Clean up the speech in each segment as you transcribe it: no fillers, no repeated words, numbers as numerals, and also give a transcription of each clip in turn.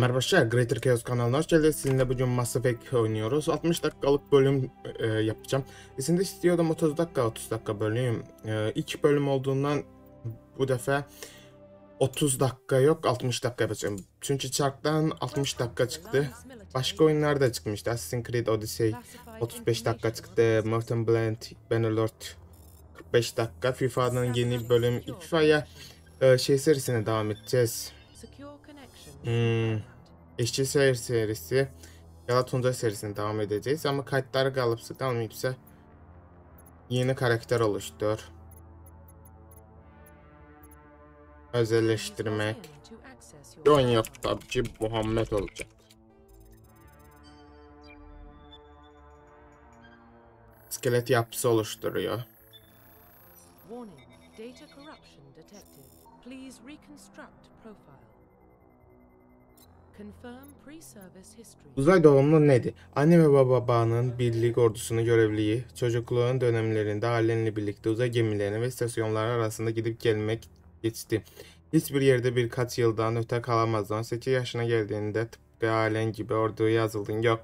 Merhaba arkadaşlar, Greater Chaos kanalına hoş geldiniz. Sizinle bugün Mass Effect oynuyoruz. 60 dakikalık bölüm yapacağım. Şimdi istiyordum 30 dakika bölüm. İlk bölüm olduğundan bu defa 30 dakika yok, 60 dakika yapacağım. Çünkü çarktan 60 dakika çıktı. Başka oyunlar da çıkmıştı. Assassin's Creed Odyssey 35 dakika çıktı. Mortal Blend, Bannerlord 45 dakika. FIFA'nın yeni bölüm. FIFA'ya serisine devam edeceğiz. İşçi serisi ya Tunca serisine devam edeceğiz ama kayıtları kalıpsı kalmayıpsa yeni karakter oluştur. Özelleştirmek. Oyun yok tabii ki Muhammed olacak. İskelet yapısı oluşturuyor. Uzay doğumlu nedir? Anne ve babanın birlik ordusunu görevliyi, çocukluğun dönemlerinde ailenle birlikte uzay gemilerine ve istasyonlar arasında gidip gelmek geçti. Hiçbir yerde birkaç yıldan öte kalamazdı. 18 yaşına geldiğinde tıpkı ailen gibi orduya yazıldın. Yok.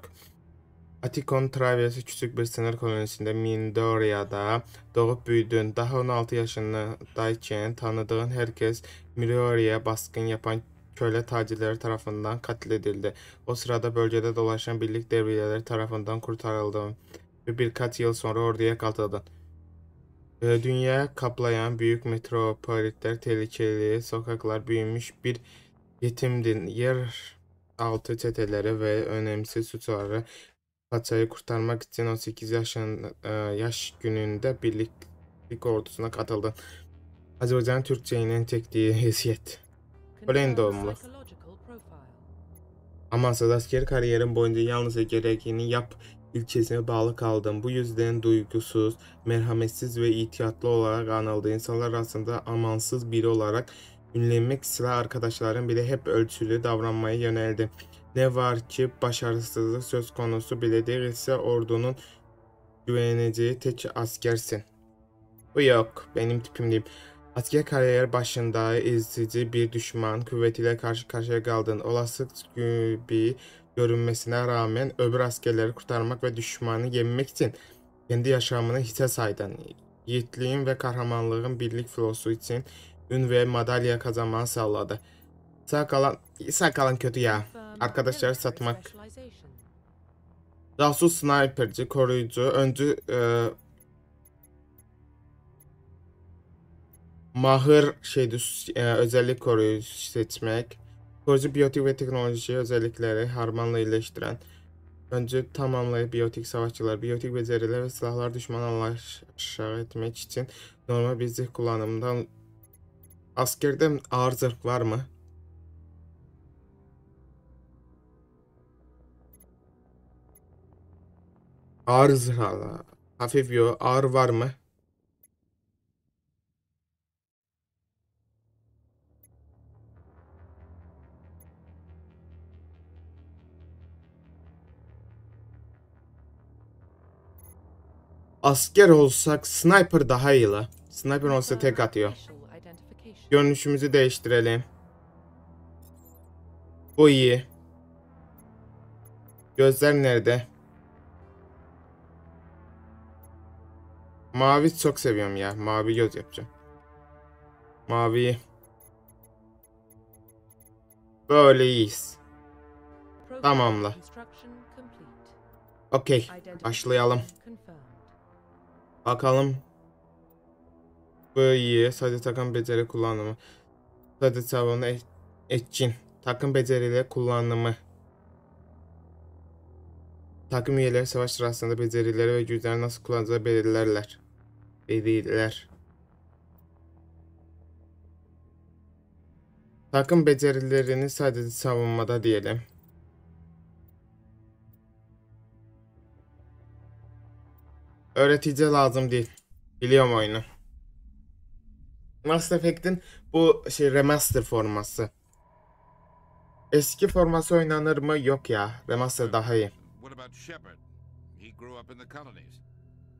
Atikon Traversi küçük bir sınır kolonisinde Mindoria'da doğup büyüdün. Daha 16 yaşındayken tanıdığın herkes Mindoria'ya baskın yapan köle tacirleri tarafından katledildi. O sırada bölgede dolaşan birlik devriyeleri tarafından kurtarıldın ve birkaç yıl sonra orduya katıldın. Dünya kaplayan büyük metropolitler, tehlikeli sokaklar, büyümüş bir yetimdin. Yer altı çeteleri ve önemsiz suçları paçayı kurtarmak için 18 yaş gününde birlik ordusuna katıldın. Azerbaycan Türkçe'nin çektiği eziyet. Ölen doğumlu. Amansız askeri kariyerim boyunca yalnızca gerekeni yap ilkesine bağlı kaldım. Bu yüzden duygusuz, merhametsiz ve ihtiyatlı olarak anıldı. İnsanlar arasında amansız biri olarak ünlenmek silah arkadaşlarım bile hep ölçülü davranmaya yöneldi. Ne var ki başarısızlık söz konusu bile değilse ordunun güveneceği tek askersin. Bu yok, benim tipim değil. Asker kariyer başında ezici bir düşman kuvvetiyle karşı karşıya kaldın. Olası gibi görünmesine rağmen öbür askerleri kurtarmak ve düşmanı yenmek için kendi yaşamını hiçe saydın. Yiğitliğin ve kahramanlığın birlik filosu için ün ve madalya kazanmanı sağladı. Sağ kalan kötü ya. Arkadaşları satmak. Casus, sniperci, koruyucu, öncü, mahır özellik koruyucu seçmek. Koruyucu biyotik ve teknoloji özellikleri harmanla iyileştiren. Önce tamamlayıp biyotik savaşçılar, biyotik beceriler ve silahlar düşmanı aşağı etmek için normal bir zırh kullanımından. Askerde ağır zırh var mı? Ağır zırh, hafif yok. Ağır var mı? Asker olsak sniper daha iyi la. Sniper olsa tek atıyor. Görünüşümüzü değiştirelim. Bu iyi. Gözler nerede? Mavi çok seviyorum ya. Mavi göz yapacağım. Mavi. Böyle iyiyiz. Tamamla. Okey. Başlayalım. Bakalım. Bu iyi. Sadece takım beceri kullanımı. Sadece savunma için. Takım beceriyle kullanımı. Takım üyeleri savaş sırasında becerileri ve güçleri nasıl kullanacağı belirlerler. Takım becerilerini sadece savunmada diyelim. Öğretici lazım değil. Biliyorum oyunu. Mass Effect'in bu remaster forması. Eski forması oynanır mı? Yok ya. Remaster daha iyi. What about Shepard? He grew up in the colonies.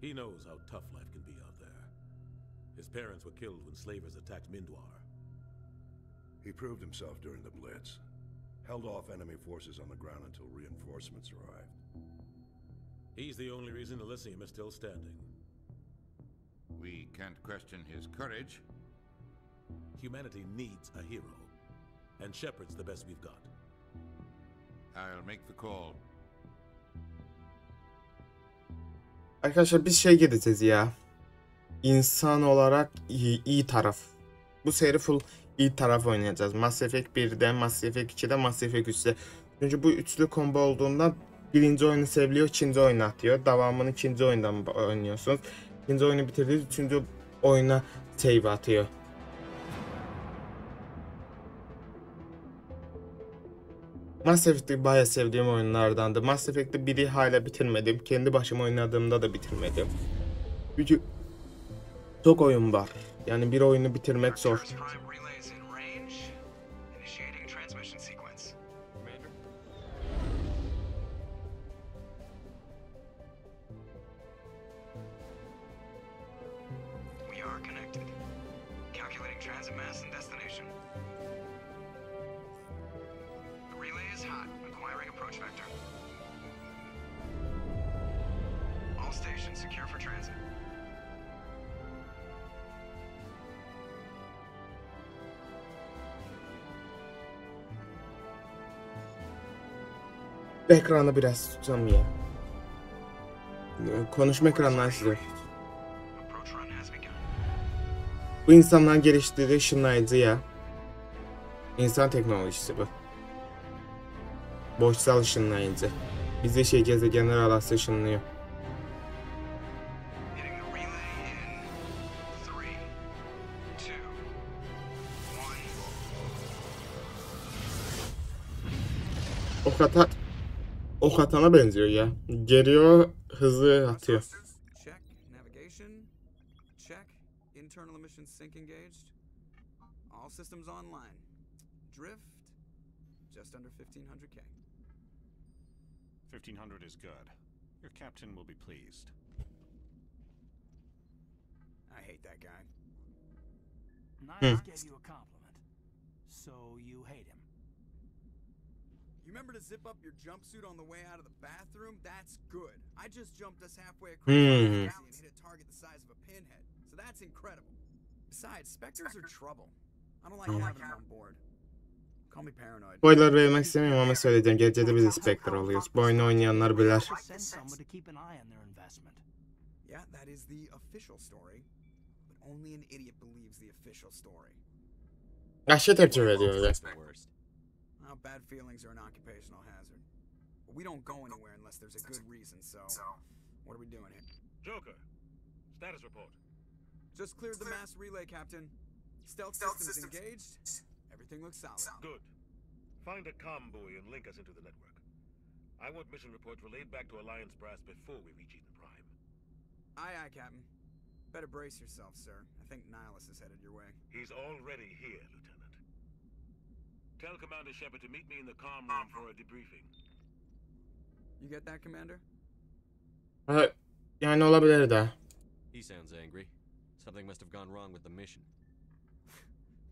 He knows how tough life can be out there. His parents were killed when slavers attacked Mindwar. He proved himself during the Blitz. Held off enemy forces on the ground until reinforcements arrived. He's the only reason Elysium is still standing. We can't question his courage. Humanity needs a hero, and Shepard's the best we've got. I'll make the call. Arkadaşlar biz şey gideceğiz ya. İnsan olarak iyi taraf. Bu seri full iyi taraf oynayacağız. Mass Effect 1'de, Mass Effect 2'de, Mass Effect 3'de. Çünkü bu üçlü combo olduğundan birinci oyunu seviliyor, ikinci oyunu atıyor. Devamını ikinci oyundan oynuyorsunuz. İkinci oyunu bitirdiğiniz üçüncü oyuna save atıyor. Mass Effect'i bayağı sevdiğim oyunlardandı. Mass Effect'i 1'i hala bitirmedim. Kendi başıma oynadığımda da bitirmedim. Çünkü çok oyun var. Yani bir oyunu bitirmek zor. Ekranı biraz tutacağım ya. Konuşma ekranından size. Bu insanların geliştirdiği ışınlayıcı ya. İnsan teknolojisi bu. Boşsal ışınlayıcı. Bizi gezegenler arası ışınlıyor. Ok atana benziyor ya. Geliyor, hızlı atıyor. Check. Navigation. Check. Internal emissions sync engaged. All systems online. Drift. Just under 1500K. 1500 is good. Your captain will be pleased. I hate that guy. Niles gave you a compliment. So you hate him. You remember to zip up your jumpsuit on the way out of the bathroom? That's good. I just jumped us halfway across the galaxy and hit a target the size of a pinhead. So that's incredible. Besides, Spectres are trouble. I don't like having them on board. Call me paranoid. Spoiler vermek istemiyorum ama söyleyeceğim. Gecede biz Spectre oluyoruz. Bu oyunu oynayanlar bilir. Yeah, that is the official story. But only an idiot believes the official story. Aşağı tepki veriyor ya. Well, bad feelings are an occupational hazard. But we don't go anywhere unless there's a good reason, so what are we doing here? Joker, status report. Just cleared the mass relay, Captain. Stealth systems engaged. Everything looks solid. Good. Find a comm buoy and link us into the network. I want mission reports relayed back to Alliance brass before we reach Eden Prime. Aye, aye, Captain. Better brace yourself, sir. I think Nihilus is headed your way. He's already here, Lieutenant. Tell Commander Shepard to meet me in the comm room for a debriefing. You get that, Commander? Yani olabilir de. He sounds angry. Something must have gone wrong with the mission.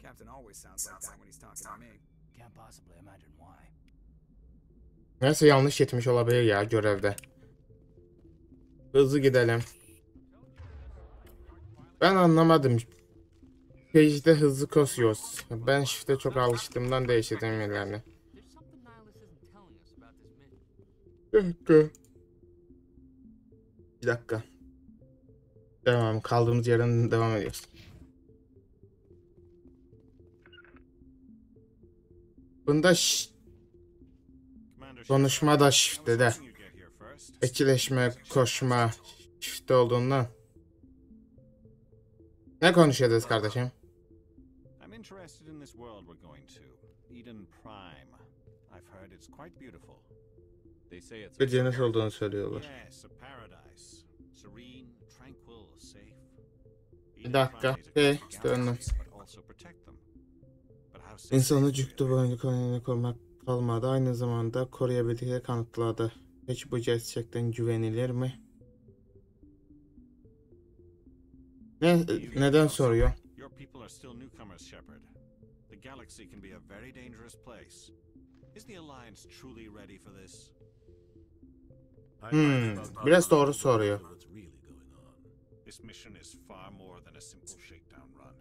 Captain always sounds like that when he's talking to me. Can't possibly imagine why. Neyse yanlış yetmiş olabilir ya görevde. Hızlı gidelim. Ben anlamadım. Page'de hızlı koşuyoruz. Ben shift'e çok alıştığımdan değiştirdim yerlerini. Bir dakika. Devam. Kaldığımız yerden devam ediyoruz. Bunda konuşma da shift'te de. Etkileşme, koşma shift'te olduğundan. Ne konuşuyoruz kardeşim? I'm interested in this world we're going to. Eden Prime. I've heard it's quite beautiful. They say it's Bir cennet olduğunu söylüyorlar. Yes, a paradise. Serene, tranquil, safe. Bir dakika. Döndüm. İnsanı cüktü boyunlu konuyunu korumak kalmadı. Aynı zamanda koruyabildikleri kanıtladı. Hiç bu gerçekten güvenilir mi? Neden soruyor? Your people are still newcomers, Shepard. The galaxy can be a very dangerous place. Is the Alliance truly ready for this? Biraz doğru soruyor. What's really going on? This mission is far more than a simple shakedown run.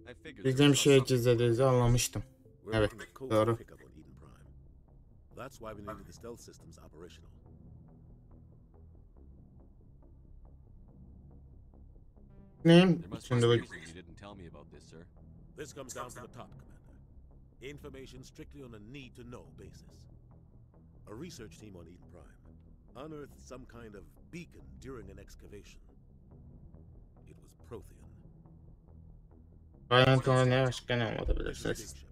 I figured Bizim şey izlediğinizi anlamıştım. We're Evet, making a cold doğru. pickup on Eden Prime. That's why we needed the stealth systems operational. Neyim? there must be Şimdi some bak. reason you didn't tell me about this, sir. This comes down from the top, Commander. Information strictly on a need-to-know basis. A research team on Eden Prime unearthed some kind of beacon during an excavation. It was Prothean. Aynen sonra ne başka ne This is big, olabilirsiniz? Shepard.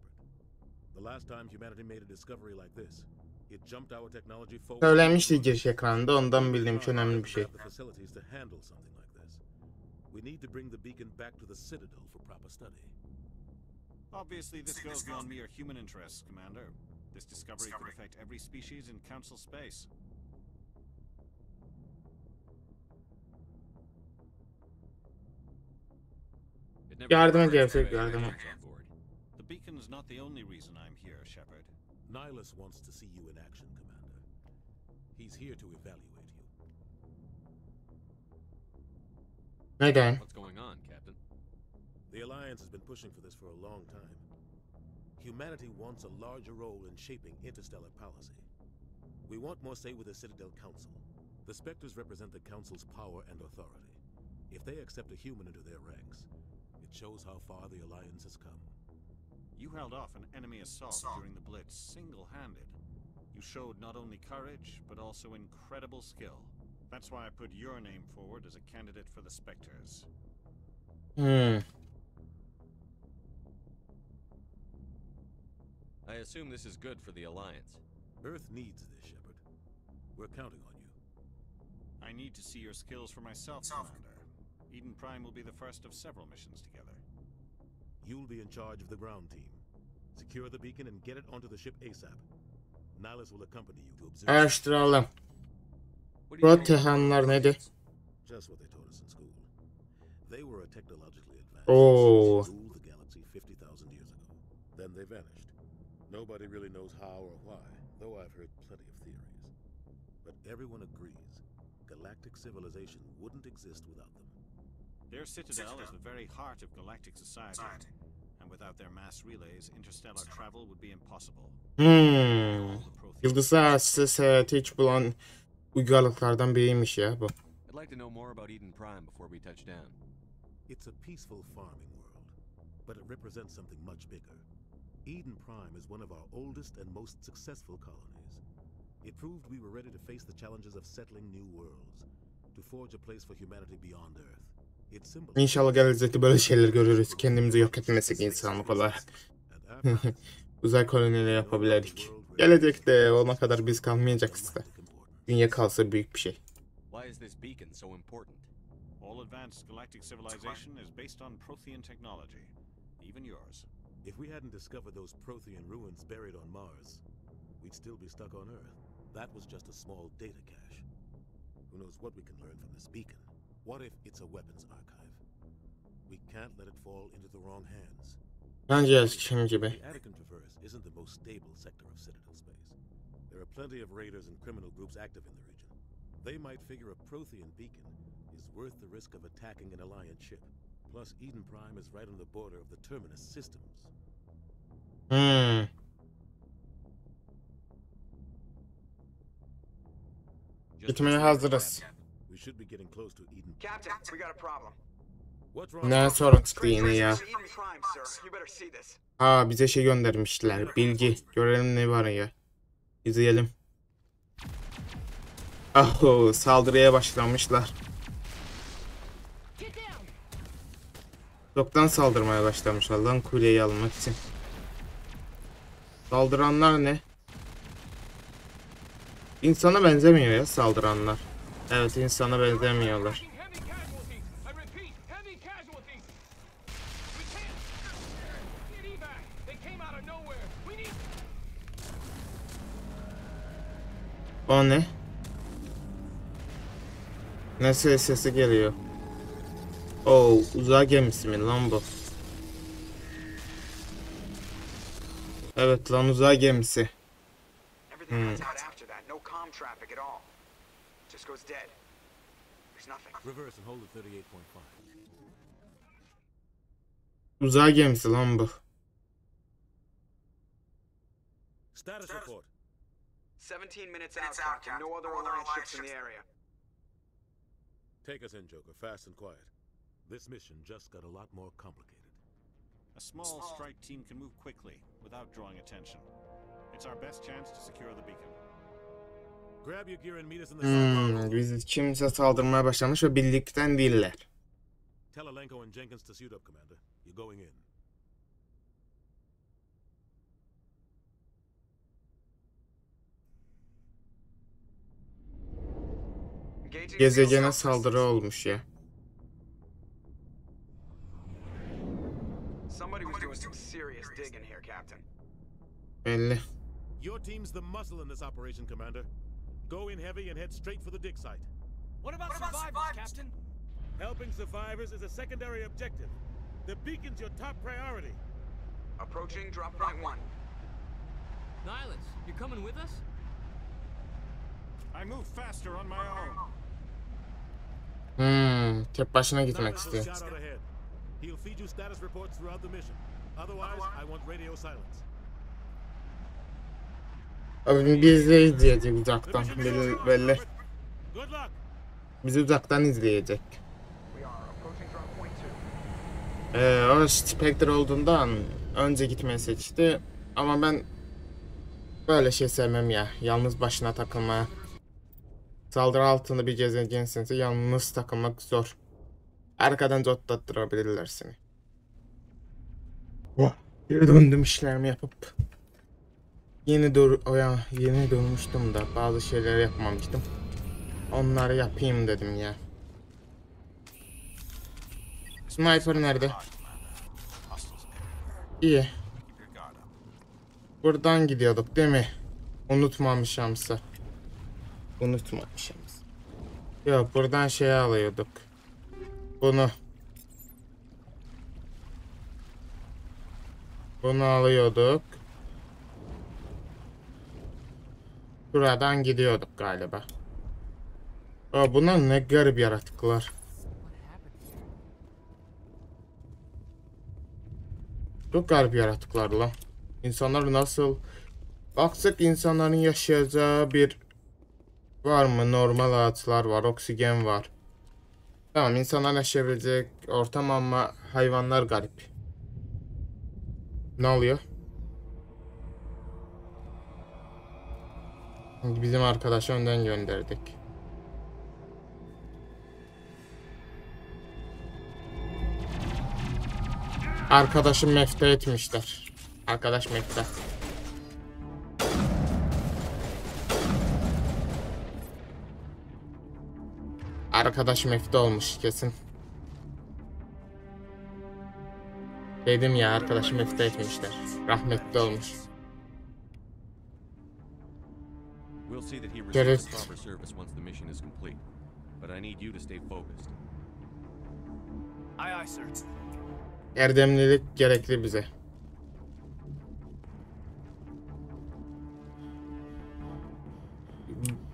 The last time humanity made a discovery like this, it jumped our technology forward. Söylemişti giriş ekranında, ondan bildiğim için önemli bir şey. The facilities to handle something like this. We need to bring the beacon back to the Citadel for proper study. Obviously, this goes beyond mere human interests, Commander. This discovery could affect every species in Council space. It never Yardım hurts to ediyorsak have yardım. experts on board. The beacon's not the only reason I'm here, Shepard. Nihilus wants to see you in action, Commander. He's here to evaluate you. Neden? What's going on, Captain? The Alliance has been pushing for this for a long time. Humanity wants a larger role in shaping interstellar policy. We want more say with the Citadel Council. The Spectres represent the Council's power and authority. If they accept a human into their ranks, it shows how far the Alliance has come. You held off an enemy assault during the Blitz single-handed. You showed not only courage, but also incredible skill. That's why I put your name forward as a candidate for the Spectres. I assume this is good for the Alliance. Earth needs this, Shepard. We're counting on you. I need to see your skills for myself, Commander. Eden Prime will be the first of several missions together. You'll be in charge of the ground team. Secure the beacon and get it onto the ship ASAP. Nihilus will accompany you to observe. Araştıralım. What do you think? Protheanlar nedir? Just what they taught us in school. They were a technologically advanced Oh. species who ruled the galaxy 50,000 years ago. Then they vanished. Nobody really knows how or why, though I've heard plenty of theories. But everyone agrees galactic civilization wouldn't exist without them. Their citadel is the very heart of galactic society. And without their mass relays, interstellar travel would be impossible. Yıldızlar arası seyahati hiç bulan uygarlıklardan biriymiş ya bu. I'd like to know more about Eden Prime before we touch down. It's a peaceful farming world, but it represents something much bigger. Eden Prime is one of our oldest and most successful colonies. It proved we were ready to face the challenges of settling new worlds, to forge a place for humanity beyond Earth. It symbolizes İnşallah gelecekte böyle şeyler görürüz. Kendimizi yok etmesek insanlık olarak. Uzay kolonileri yapabilirdik. Gelecekte ona kadar biz kalmayacağız da. Dünya kalsa büyük bir şey. Why is this beacon so important? All advanced galactic civilization is based on Prothean technology, even yours. If we hadn't discovered those Prothean ruins buried on Mars, we'd still be stuck on Earth. That was just a small data cache. Who knows what we can learn from this beacon? What if it's a weapons archive? We can't let it fall into the wrong hands. Bence şimdi gibi. The Attican Traverse isn't the most stable sector of Citadel space. There are plenty of raiders and criminal groups active in the region. They might figure a Prothean beacon is worth the risk of attacking an Alliance ship. Plus, Eden Prime is right on the border of the Terminus systems. Gitmeye hazırız. We should be getting close to Eden. Captain, we got a problem. What's wrong? Ne sorun çıktı yine ya. Eden Prime, sir. You better see this. Aa, bize şey göndermişler. Bilgi. Görelim ne var ya. İzleyelim. Aho, saldırıya başlamışlar. Yoktan saldırmaya başlamışlar lan kuleyi almak için. Saldıranlar ne? İnsana benzemiyor ya saldıranlar. Evet, insana benzemiyorlar. O ne? Nasıl sesi geliyor? Oo, uzay gemisi mi lan bu? Evet lan, uzay gemisi. Everything cuts out after that. No comm traffic at all. Just goes dead. There's nothing. Reverse and hold at 38.5. Uzay gemisi lan bu. Status report. 17 minutes out, Captain. No other Alliance ships in the area. Take us in, Joker, fast and quiet. This mission just got a lot more complicated. A small strike team can move quickly without drawing attention. It's our best chance to secure the beacon. Grab your gear and meet us in the Biz kimse saldırmaya başlamış ve birlikten değiller. Tell Alenko and Jenkins to suit up, Commander. You're going in. Gezegene saldırı olmuş ya. Somebody was doing some serious digging here, Captain. Belli. Your team's the muscle in this operation, Commander. Go in heavy and head straight for the dig site. What about survivors, Captain? Helping survivors is a secondary objective. The beacon's your top priority. Approaching drop point 1. Nihilus, you coming with us? I move faster on my own. Tek başına gitmek Nihilus will istiyor. shout out ahead. He'll feed you status reports throughout the mission. Otherwise, I want radio silence. Abi biz de izleyecek uzaktan. Belli. Good luck. Bizi uzaktan izleyecek. We are approaching drop point 2. O Spectre olduğundan önce gitmeyi seçti. Ama ben böyle şey sevmem ya. Yalnız başına takılmaya. Saldırı altında bir gezegensinse yalnız takılmak zor. Arkadan zottlattırabilirler seni. Geri döndüm işlerimi yapıp. Yeni dönmüştüm da bazı şeyleri yapmamıştım. Onları yapayım dedim ya. Sniper nerede? İyi. Buradan gidiyorduk değil mi? Unutmamışamsa. Yok, buradan şey alıyorduk. Bunu alıyorduk. Buradan gidiyorduk galiba. Bunlar ne garip yaratıklar. Çok garip yaratıklar lan. İnsanlar nasıl... Baksak insanların yaşayacağı bir... Var mı? Normal ağaçlar var, oksijen var. Tamam, insanlar yaşayabilecek ortam ama hayvanlar garip. Ne oluyor? Bizim arkadaşı önden gönderdik. Arkadaşı mefta etmişler. Arkadaş mefta. Arkadaş mefta olmuş kesin. Dedim ya, arkadaşı mefta etmişler. Rahmetli olmuş. We'll see that he Get receives it. proper service once the mission is complete. But I need you to stay focused. Aye, aye, sir. Erdemlilik gerekli bize.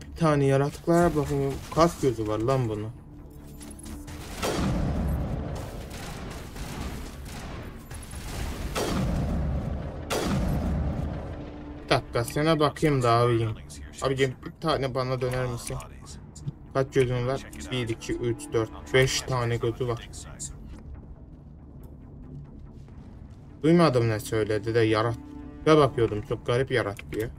Bir tane yaratıklara bakın. Kas gözü var lan bunun. Bir dakika, sana bakayım da abicim. Abicim bir tane bana döner misin? Kaç gözün var? 1, 2, 3, 4, 5 tane gözü var. Duymadım ne söyledi de yaratığa bakıyordum. Çok garip yaratık ya.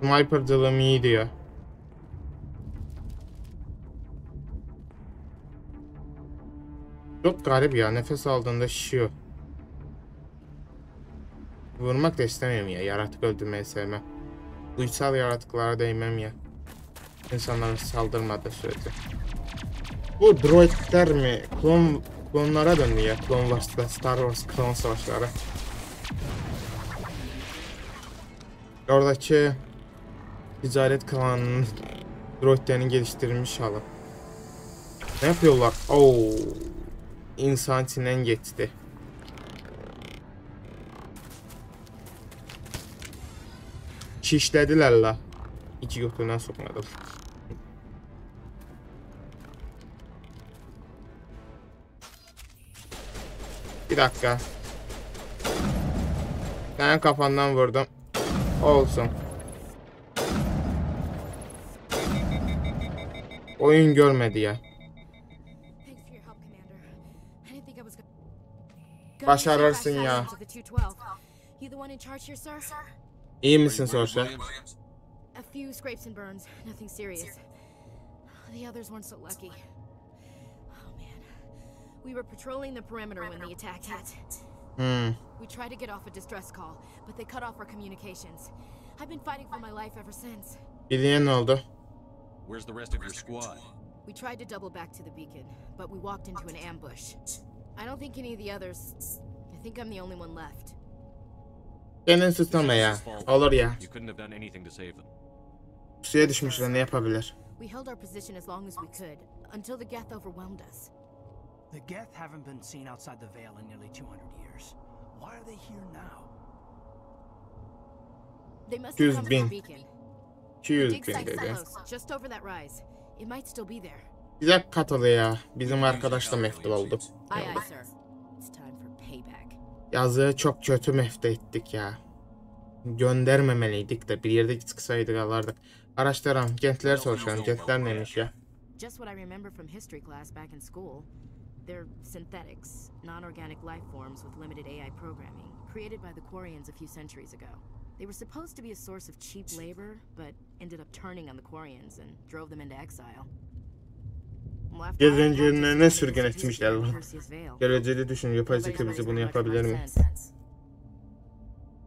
Sniper'cılığım iyi diyor. Çok garip ya, nefes aldığında şişiyor. Vurmak da istemiyorum ya, yaratık öldürmeyi sevmem. Uysal yaratıklara değmem ya. İnsanlara saldırmadığı sürece. Bu droidler mi? Klon Klonlara döndü ya. Klon Wars'ta Star Wars klon savaşları. Oradaki ticaret klanının Prothean'ın geliştirilmiş halı. Ne yapıyorlar? Oo, insan içinden geçti. Şişlediler la. İki götünden sokmadım. Bir dakika. Ben kafandan vurdum. Olsun. Oyun görmedi ya. Başarırsın ya. İyi misin sorsa? A few scrapes and burns, nothing serious. The others weren't so lucky. Oh man. We were patrolling the perimeter when the attack hit. We tried to get off a distress call, but they cut off our communications. I've been fighting for my life ever since. Bildiğin ne oldu? Where's the rest of your squad? We tried to double back to the beacon, but we walked into an ambush. I don't think any of the others... I think I'm the only one left. Kendini suçlama ya. Olur ya. You couldn't have done anything to save them. Suya düşmüşler, ne yapabilir? We held our position as long as we could, until the Geth overwhelmed us. The Geth haven't been seen outside the Veil in nearly 200 years. Why are they here now? They must have come from the beacon. 200 Dig bin site's dedi. close, just over that rise. It might still be there. Bize katıldı ya. Bizim arkadaş da meftul oldu. Aye, aye, sir. It's time for payback. Yazığı çok kötü mefte ettik ya. Göndermemeliydik de bir yerde çıksaydık alardık. Araştıran, Gentler soruşan. Gentler neymiş ya? Just what I remember from history class back in school. They're synthetics, non-organic life forms with limited AI programming, created by the Quarians a few centuries ago. They were supposed to be a source of cheap labor, but ended up turning on the Quarians and drove them into exile. Gezegenlerine sürgün etmişler lan. Göreceli düşün, yapay zeka bize bunu yapabilir mi?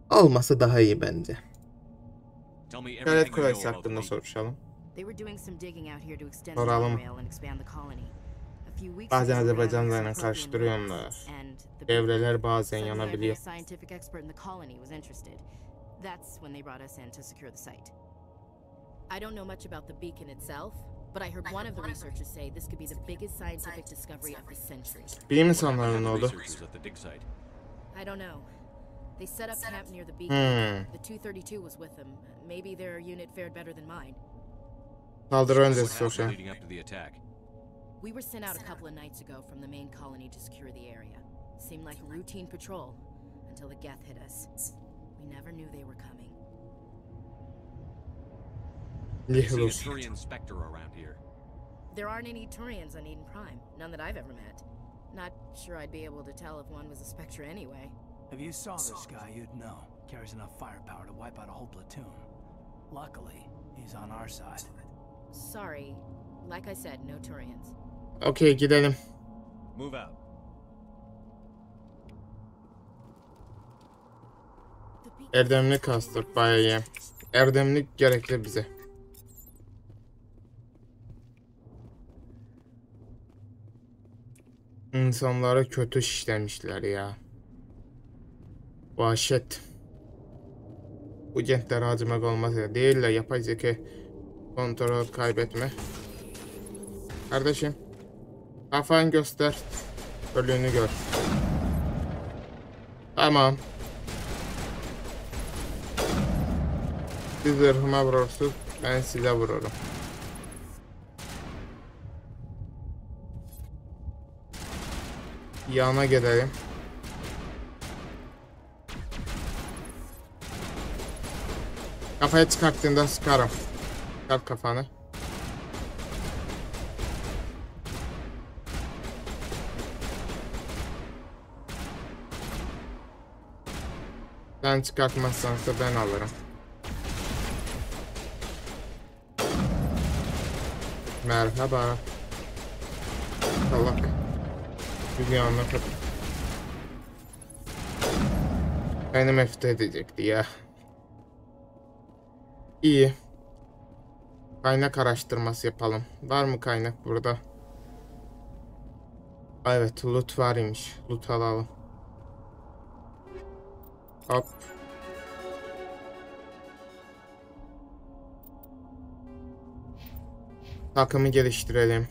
Olması daha iyi bence. İşaret kulesi hakkında soruşalım. Soralım. Bazen Azerbaycan'la karıştırıyorlar. Devreler bazen yanabiliyor. That's when they brought us in to secure the site. I don't know much about the beacon itself, but I heard one of the researchers say this could be the biggest scientific discovery of the century. Bilim insanlarının ne oldu? I don't know. They set up camp near the beacon. The 232 was with them. Maybe their unit fared better than mine. Saldırı öncesi soruşan. We were sent out a couple of nights ago from the main colony to secure the area. Seemed like a routine patrol until the Geth hit us. We never knew they were coming. There aren't any Turians on Eden Prime. None that I've ever met. Not sure I'd be able to tell if one was a Spectre anyway. If you saw this guy, you'd know. Carries enough firepower to wipe out a whole platoon. Luckily, he's on our side. Sorry. Like I said, no Turians. Okay, gidelim. Move out. Erdemli kastık bayağı iyi. Erdemlik gerekli bize. İnsanlara kötü işlemişler ya. Vahşet. Bu gentlere acımak olmaz ya. Değil de yapay zeka kontrol kaybetme. Kardeşim. Kafanı göster. Ölünü gör. Tamam. Siz zırhıma vurursunuz. Ben size vururum. Yana gidelim. Kafaya çıkarttığında sıkarım. Çıkart kafanı. Sen çıkartmazsansa ben alırım. Merhaba. Salak. Dünyanın kadar. Beni mefte edecekti ya. İyi. Kaynak araştırması yapalım. Var mı kaynak burada? Evet, loot var imiş. Loot alalım. Hop. Takımı geliştirelim.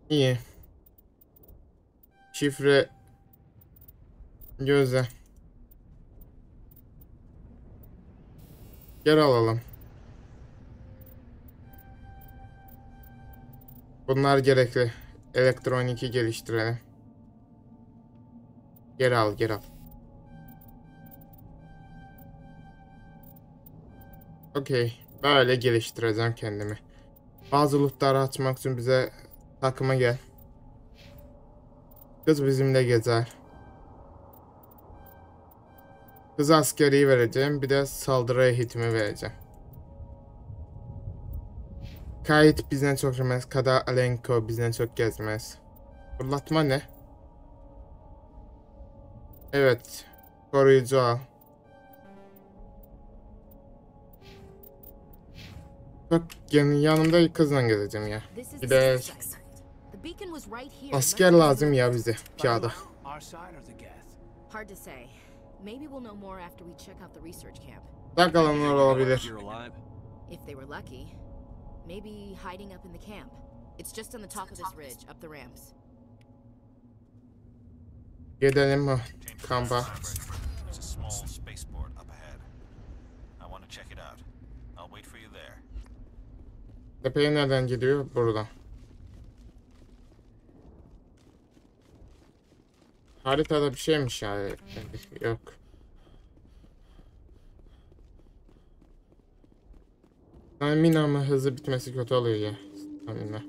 İyi. Şifre göze. Geri alalım. Bunlar gerekli. Elektroniki geliştirelim. Geri al, geri al. Okey. Böyle geliştireceğim kendimi. Bazı lootları açmak için bize takıma gel. Kız bizimle gezer. Kız askeri vereceğim. Bir de saldırıya eğitimi vereceğim. Kayıt bizden çok gezmez. Kada Alenko bizden çok gezmez. Fırlatma ne? Evet. Koruyucu al. Bak yanımda kızla gezeceğim ya. Bir de asker lazım ya bize. Piyada. Hard to say. Maybe we'll know more after we check out the research camp. Dakalanlar olabilir. If they were lucky, maybe hiding up in the camp. It's just on the top of this ridge, up the ramps. Gidelim mi kampa? There's a small spaceport up ahead. I want to check it out. I'll wait for you there. Tepeye nereden gidiyor? Buradan. Haritada bir şeymiş yani. Yok. Mina'mın hızı bitmesi kötü oluyor ya. Stamina.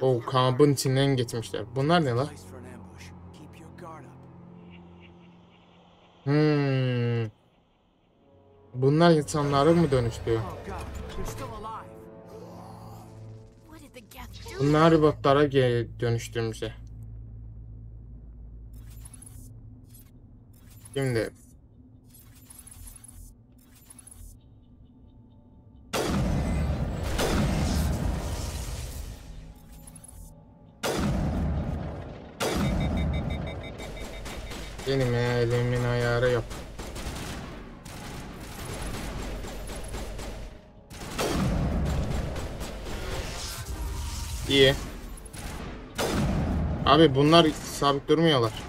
Oh, kampın içinden geçmişler. Bunlar ne la? Bunlar insanları mı dönüştürüyor? Bunlar robotlara dönüştürmüşler. Şimdi benim elimin ayarı yok. İyi. Abi bunlar sabit durmuyorlar.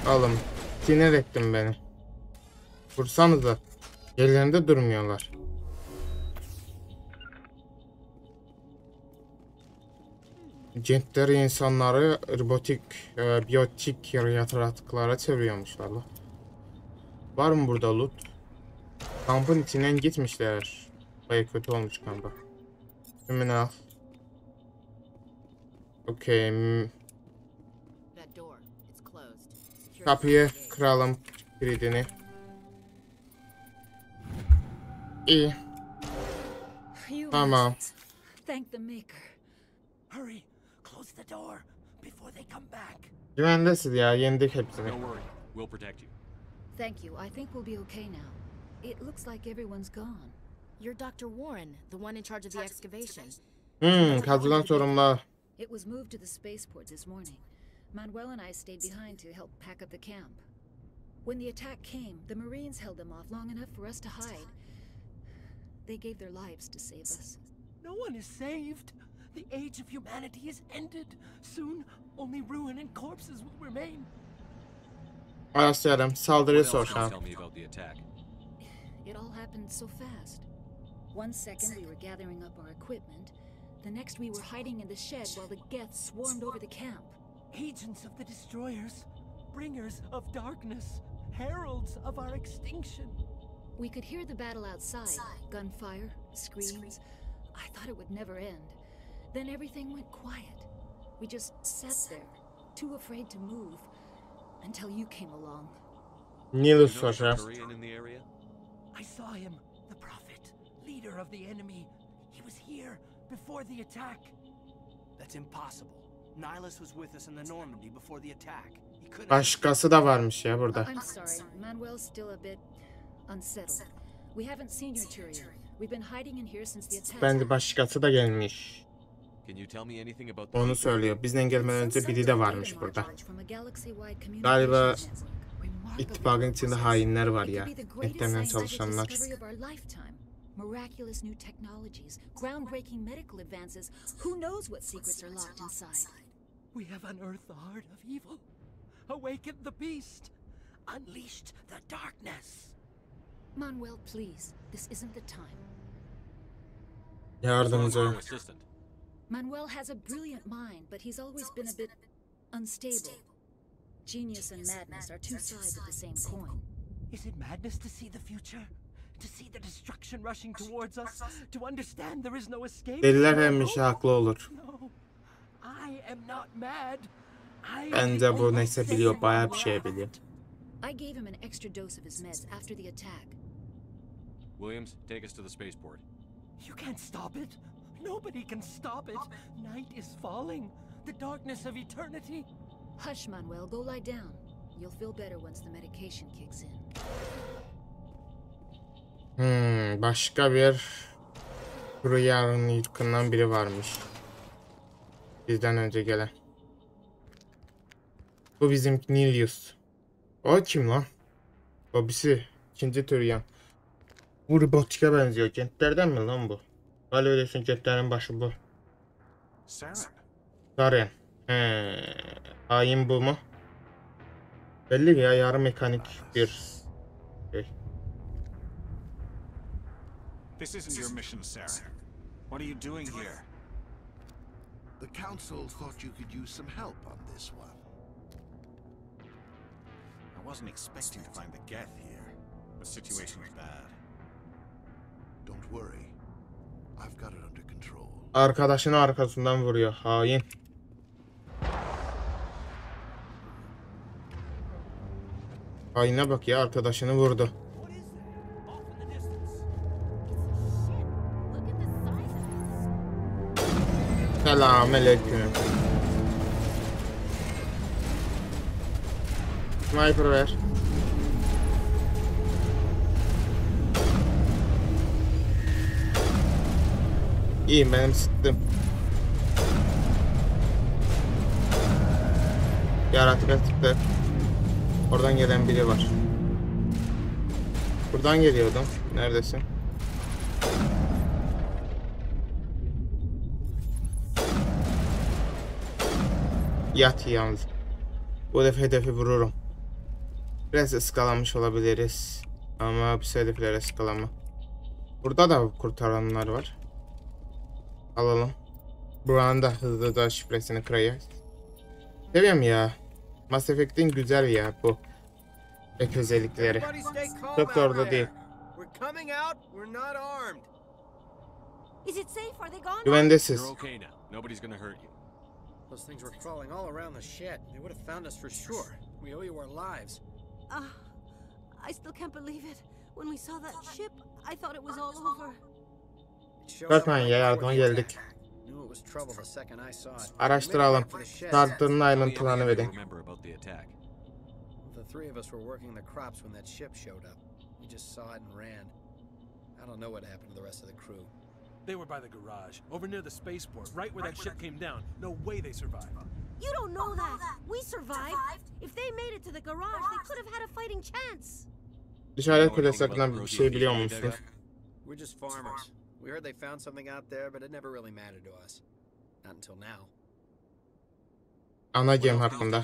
Alım. Sinir ettin beni. Vursanıza. Yerlerinde durmuyorlar. Centler insanları robotik, biyotik yaratıklara çeviriyormuşlar. Var mı burada loot? Kampın içinden gitmişler. Baya kötü olmuş kampa. Hemen al. Okey. Kapıyı kıralım kilidini. İyi. Tamam. Thank the maker. Hurry, close the door before they come back. Güvendesin ya, yendik hepsini. Don't worry, we'll protect you. Thank you. I think we'll be okay now. It looks like everyone's gone. You're Dr. Warren, the one in charge of the excavation. Kazılan sorumlu. It was moved to the spaceport this morning. Manuel and I stayed behind to help pack up the camp. When the attack came, the Marines held them off long enough for us to hide. They gave their lives to save us. No one is saved. The age of humanity is ended. Soon, only ruin and corpses will remain. Araştıralım. Saldırıya What else can you soracağım. tell me about the attack? It all happened so fast. One second we were gathering up our equipment. The next we were hiding in the shed while the Geth swarmed over the camp. Agents of the destroyers, bringers of darkness, heralds of our extinction. We could hear the battle outside. Gunfire, screams. I thought it would never end. Then everything went quiet. We just sat there, too afraid to move, until you came along. Nilus soracağım. Prothean in the area? I saw him, the prophet, leader of the enemy. He was here before the attack. That's impossible. Nihilus was with us in the Normandy before the attack. He couldn't. Başkası da varmış ya burada. I'm sorry, Manuel's still a bit unsettled. We haven't seen your Tyrion. We've been hiding in here since the attack. Bence başkası da gelmiş. Can you tell me anything about the Onu söylüyor. Bizden gelmeden önce biri de varmış burada. Galiba ittifakın içinde hainler var ya. Etlemeye çalışanlar. Miraculous new technologies, groundbreaking medical advances. Who knows what secrets are locked inside? We have unearthed the heart of evil, awakened the beast, unleashed the darkness. Manuel, please, this isn't the time. Yardımcı. Manuel has a brilliant mind, but he's always been a bit unstable. Genius and madness are two sides of the same coin. Is it madness to see the future? To see the destruction rushing towards us? To understand there is no escape? Deliler hemmişe haklı olur. No. I am not mad. Bence bu neyse biliyor, bayağı bir şey biliyor. I gave him an extra dose of his meds after the attack. Williams, take us to the spaceport. You can't stop it. Nobody can stop it. Night is falling. The darkness of eternity. Hush, Manuel. Go lie down. You'll feel better once the medication kicks in. Başka bir Prothean'ın yıkından biri varmış. Bizden önce gelen. Bu bizim Nilius. O kim lan? Babisi. İkinci Prothean. Bu robotika benziyor. Kentlerden mi lan bu? Hala öylesin, kentlerin başı bu. Saren. Hain bu mu? Belli ya, yarı mekanik bir şey. This isn't your mission, Sarah. What are you doing here? The council thought you could use some help on this one. I wasn't expecting to find the Geth here. The situation was bad. Don't worry. I've got it under control. Arkadaşını arkasından vuruyor. Hain. Haine bak ya, arkadaşını vurdu. Selamünaleyküm. Sniper ver. İyiyim, benim sıktım. Yaratık sıktı. Oradan gelen biri var. Buradan geliyordum. Neredesin? Yat yalnız. Bu defa hedefi vururum. Biraz ıskalanmış olabiliriz. Ama bir hedeflere ıskalama. Burada da kurtaranlar var. Alalım. Buranın da hızlıca şifresini kıracağız. Seviyorum ya. Mass Effect'in güzel ya bu ek özellikleri. Çok zorlu değil. Güvendesiz. Those things were crawling all around the shed. They would have found us for sure. We owe you our lives. I still can't believe it. When we saw that ship, I thought it was all over. Bakmayın ya, yardıma geldik. Araştıralım. Saldırının ayrıntılarını verin. The three of us were working the crops when that ship showed up. We just saw it and ran. I don't know what happened to the rest of the crew. They were by the garage, over near the spaceport, right where that ship came down. No way they survived. You don't know that. We survived. If they made it to the garage, they could have had a fighting chance. İşaret kulesi hakkında bir şey biliyor musunuz? We're just farmers. We heard they found something out there, but it never really mattered to us. Not until now. Ana gem hakkında.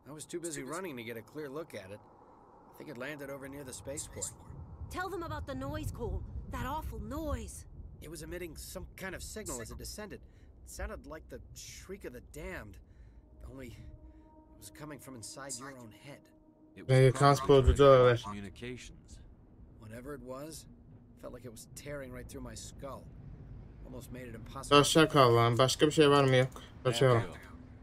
I was too busy running to get a clear look at it. I think it landed over near the spaceport. Tell them about the noise, Cole. That awful noise. It was emitting some kind of signal as it descended. It sounded like the shriek of the damned. Only it was coming from inside your own head. Whatever it was, felt like it was tearing right through my skull. Almost made it impossible. Hoşça kal lan. Başka bir şey var mı, yok? Hoşça kal.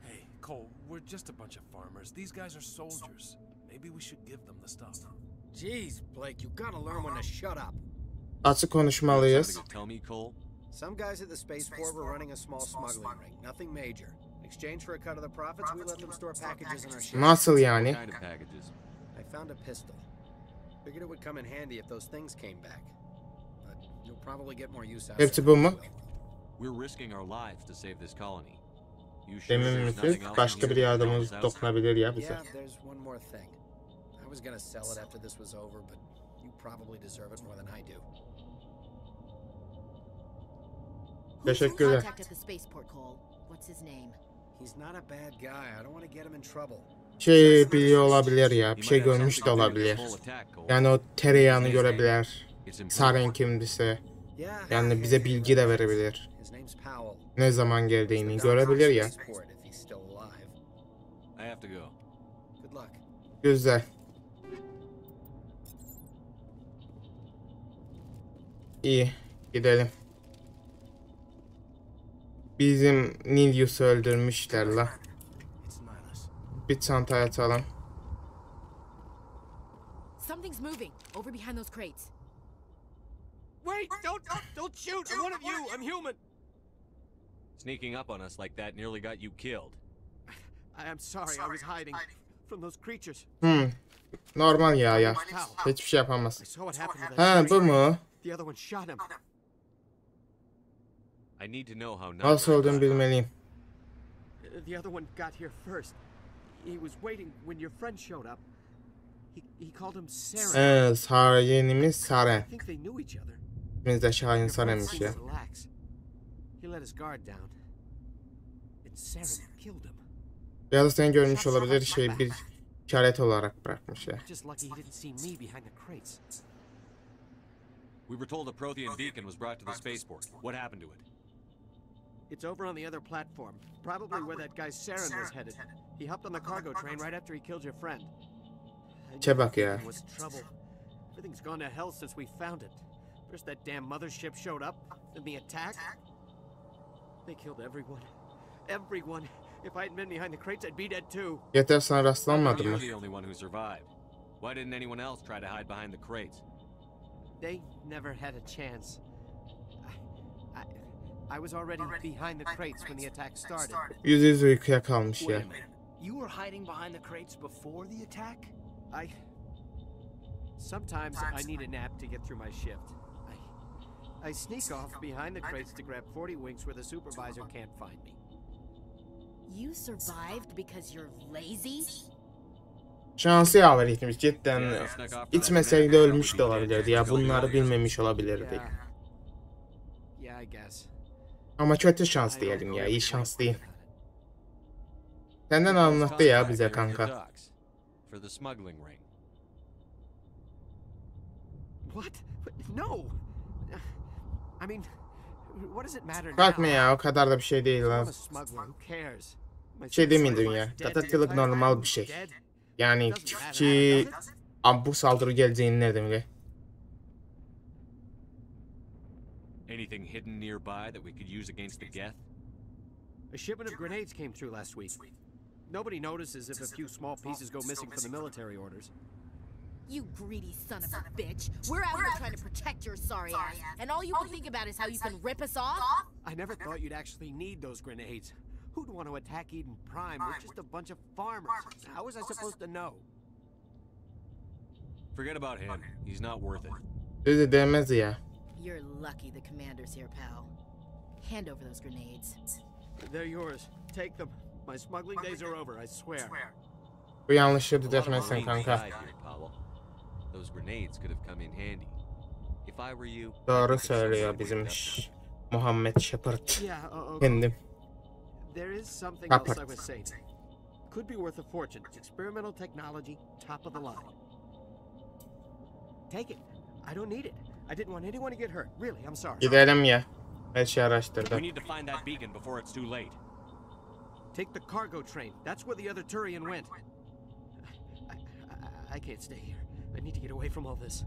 Hey, Cole, we're just a bunch of farmers. These guys are soldiers. Maybe we should give them the stuff. Jeez, Blake, you gotta learn when to shut up. Açık konuşmalıyız. Some guys at the spaceport were running a small smuggling ring. Nothing major. In exchange for a cut of the profits, we let them store packages in our ship. Nasıl yani? I found a pistol. Figured it would come in handy if those things came back. But you'll probably get more use out of it. Hepsi bu mu? We're risking our lives to save this colony. Gemimizi başka bir yardımımız dokunabilir ya bize. Yeah, there's one more thing. I was gonna sell it after this was over, but you probably deserve it more than I do. Teşekkürler. He's not a bad guy. I don't want to get him in trouble. Şey biliyor olabilir ya. Bir şey görmüş de olabilir. Yani o tereyağını görebilir. Saren kimdise. Yani bize bilgi de verebilir. Ne zaman geldiğini görebilir ya. Güzel. İyi. Gidelim. Bizim Nilius'u öldürmüşler la. Bir çantaya atalım. Something's moving over behind those crates. Wait! Don't shoot! I'm one of you! I'm human! Sneaking up on us like that nearly got you killed. I am sorry, I was hiding from those creatures. Normal ya. Hiçbir şey yapamaz. Ha bu mu? The other one shot him. I need to know how Nasıl olduğunu bilmeliyim. The other one got here first. He was waiting when your friend showed up. He called him Saren. Sarenimiz Saren. I think they knew each other. Biz de Şahin Saren'miş ya. He let his guard down. And Saren killed him. Ya da seni görmüş olabilir, şey bir işaret olarak bırakmış ya. Just lucky he didn't see me behind the crates. We were told a Prothean beacon was brought to the spaceport. What happened to it? It's over on the other platform, probably where that guy Saren was headed. He hopped on the cargo train right after he killed your friend. Çabuk ya. Everything's gone to hell since we found it. First that damn mothership showed up, then the attack. They killed everyone. Everyone. If I hadn't been behind the crates, I'd be dead too. Yeter sana rastlanmadı mı? You're the only one who survived. Why didn't anyone else try to hide behind the crates? They never had a chance. I was already behind the crates when the attack started. Yüz uykuya kalmış ya. You were hiding behind the crates before the attack? Sometimes I need a nap to get through my shift. I sneak off behind the crates to grab 40 winks where the supervisor can't find me. You survived because you're lazy? Şansı yaver gitmiş cidden. İçmeseydi ölmüş de olabilirdi ya. Bunları bilmemiş olabilirdi. Yeah, I guess. Ama kötü şans diyelim ya. İyi şans değil. Senden anlattı ya bize kanka. What? No. I mean, what does it matter now? Bakma ya, o kadar da bir şey değil lan. Şey demeyeyim ya. Tatatçılık normal bir şey. Yani çiftçi bu saldırı geleceğini nereden bile? Anything hidden nearby that we could use against the Geth? A shipment of grenades came through last week. Nobody notices if a few small pieces go missing from the military orders. You greedy son of a bitch. We're out here trying to protect your sorry ass, and all you can think about is how you can rip us off? I never thought you'd actually need those grenades. Who'd want to attack Eden Prime? We're just a bunch of farmers. How was I supposed to know? Forget about him. He's not worth it. Dedi demez ya. You're lucky the commander's here, pal. Hand over those grenades. They're yours. Take them. My smuggling days are over, I swear. Bu yanlışı düzeltmezsen kanka. Those grenades could have come in handy. If I were you. Doğru söylüyor bizim Muhammed Shepard. Kendim. There is something else I was saying. Could be worth a fortune. Experimental technology, top of the line. Take it. I don't need it. I didn't want anyone to get hurt. Really, I'm sorry. Gidelim ya. Her şeyi araştırdım. We need to find that beacon before it's too late. Take the cargo train. That's where the other Turian went. I can't stay here. I need to get away from all this.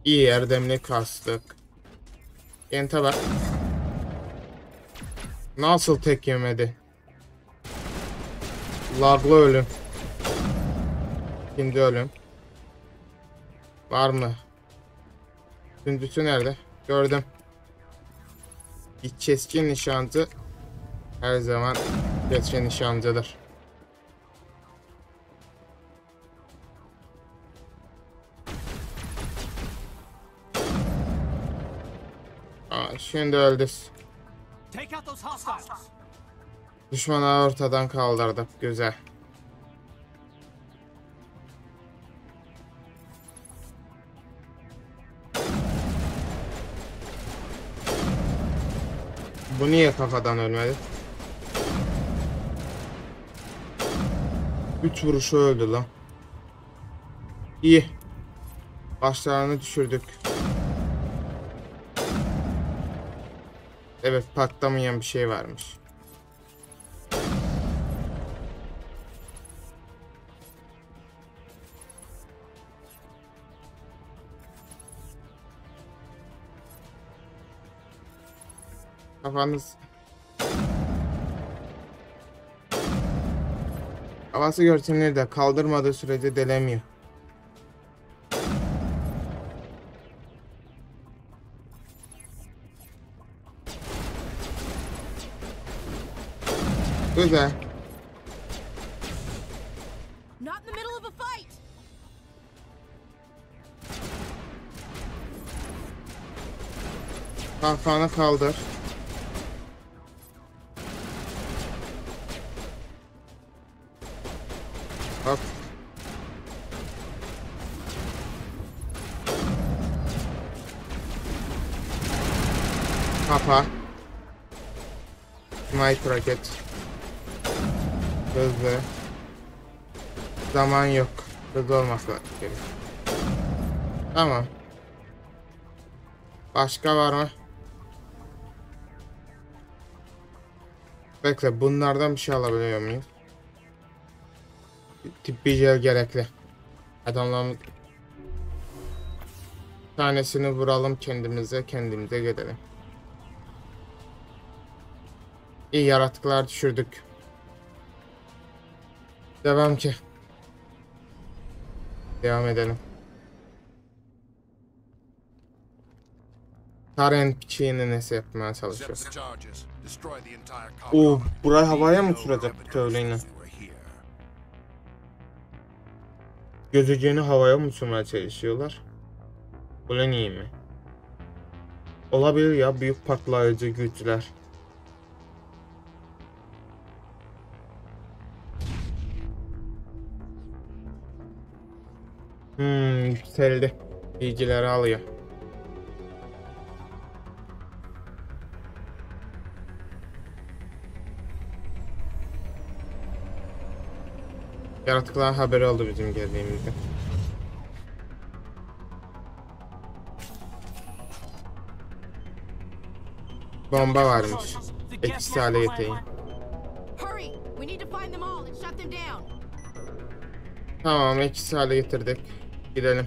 İyi erdemli kastık. Yente bak. Nasıl tek yemedi? Laglı ölüm. Şimdi ölüm. Var mı? Gündüzü nerede? Gördüm. Bir keskin nişancı her zaman keskin nişancıdır. Şimdi öldü. Düşmanı ortadan kaldırdık. Güzel. Bu niye kafadan ölmedi? 3 vuruşu öldü lan. İyi. Başlarını düşürdük. Evet, patlamayan bir şey varmış. Kafanız... Havası görünür de kaldırmadığı sürece delemiyor. Güzel. Kalkanı kaldır. Hop. Kapa. Sniper roket. Hızlı. Zaman yok. Hızlı olması gerekiyor. Tamam. Başka var mı? Bekle, bunlardan bir şey alabiliyor muyum? Tip bir jel gerekli. Adamların tanesini vuralım kendimize gidelim. İyi, yaratıklar düşürdük. Devam ki. Devam edelim. Karen piçiğini nesi yapmaya çalışıyoruz. Burayı havaya mı uçuracak bu tövleyle? Gözeceğini havaya mı uçurmaya çalışıyorlar? Ulan iyi mi? Olabilir ya, büyük patlayıcı güçler. Yükseldi. Bilgileri alıyor. Yaratıklar haberi oldu bizim geldiğimizde. Bomba varmış. Etkisiz hale getireyim. Tamam, etkisiz hale getirdik. Gidelim.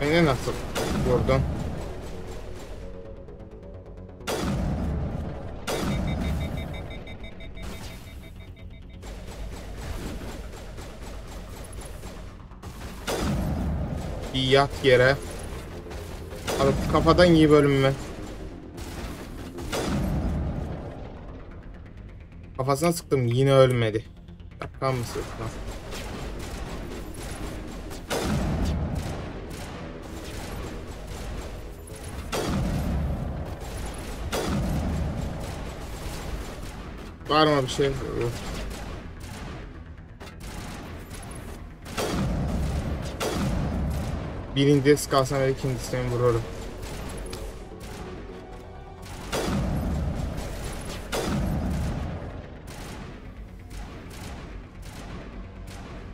Beni nasıl vurdun? Bir yat yere. Alıp kafadan iyi bölümü. Kafasına sıktım, yine ölmedi. Şaka mısın? Var mı bir şey? Birinci kalsam ve ikincisini vururum.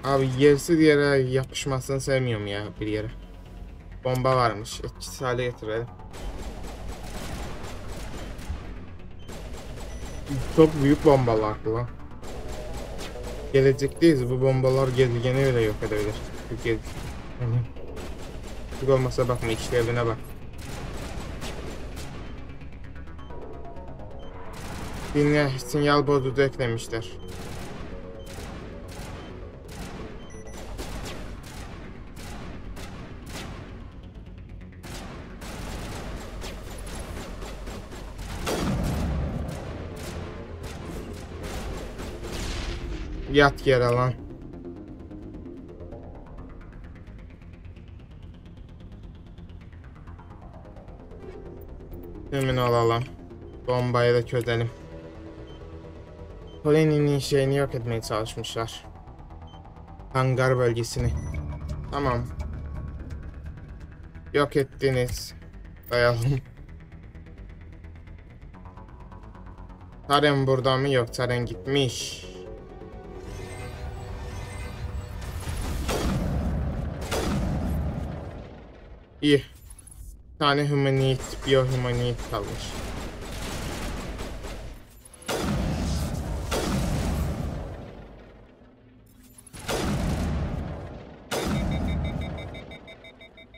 Abi yersiz yere yapışmasını sevmiyorum ya bir yere. Bomba varmış. Etkisiz hale getirelim. Çok büyük bombalar lan. Gelecekteyiz. Bu bombalar gezegeni öyle yok edebilir. Küçük olmasa bakma, işlevine bak. Dinle, sinyal bozucu eklemişler. Yat yere lan. Hemen alalım. Bombayı da çözelim. Colin'in şeyini yok etmeye çalışmışlar. Hangar bölgesini. Tamam. Yok ettiniz. Dayalım. Taren burada mı? Yok, Taren gitmiş. İyi. Bir tane humanit, biohumanit kalmış.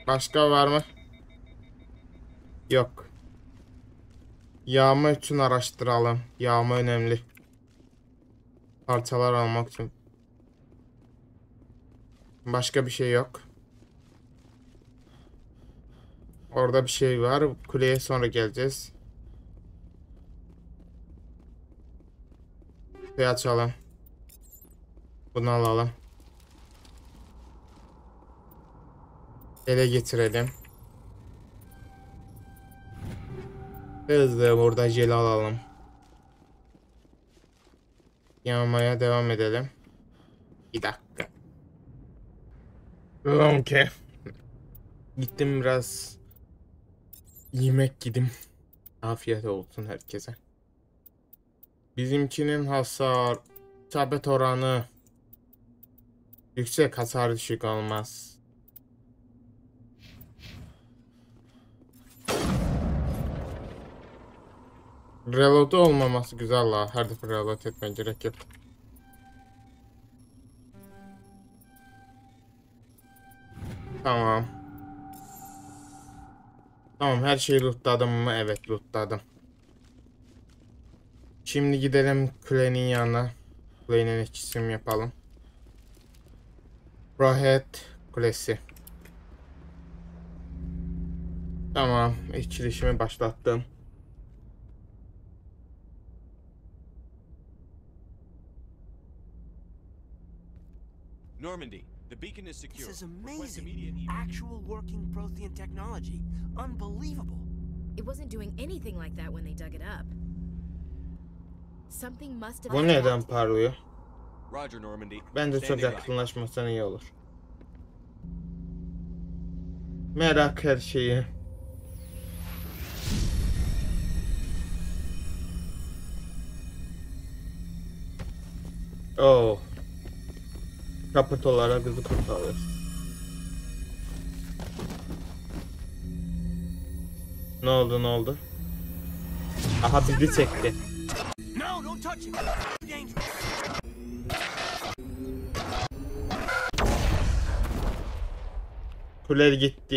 Başka var mı? Yok. Yağma için araştıralım. Yağma önemli. Parçalar almak için. Başka bir şey yok. Orada bir şey var. Kuleye sonra geleceğiz. Kuleyi açalım. Bunu alalım. Ele getirelim. Hızlı burada jeli alalım. Yağmaya devam edelim. Bir dakika. Okay. Gittim biraz yemek yedim. Afiyet olsun herkese. Bizimkinin hasar isabet oranı yüksek, hasar düşük olmaz. Reload olmaması güzel la. Her defa reload etmeye gerek yok. Tamam. Tamam, her şeyi lootladım mı? Evet, lootladım. Şimdi gidelim kulenin yanına. Kulenin çizim yapalım. Prothean kulesi. Tamam, etkileşimi başlattım. Normandy, the beacon is secure. This is amazing. Actual working Prothean technology. Unbelievable. It wasn't doing anything like that when they dug it up. Something must have. Bu neden parlıyor? Roger, Normandy. Bence çok yakınlaşmasan iyi olur. Merak her şeyi. Oh. Kapıtolara kızı kurtarıyor. Ne oldu, ne oldu? Aha, bizi çekti. No, don't touch him. Dangerous. Kule gitti.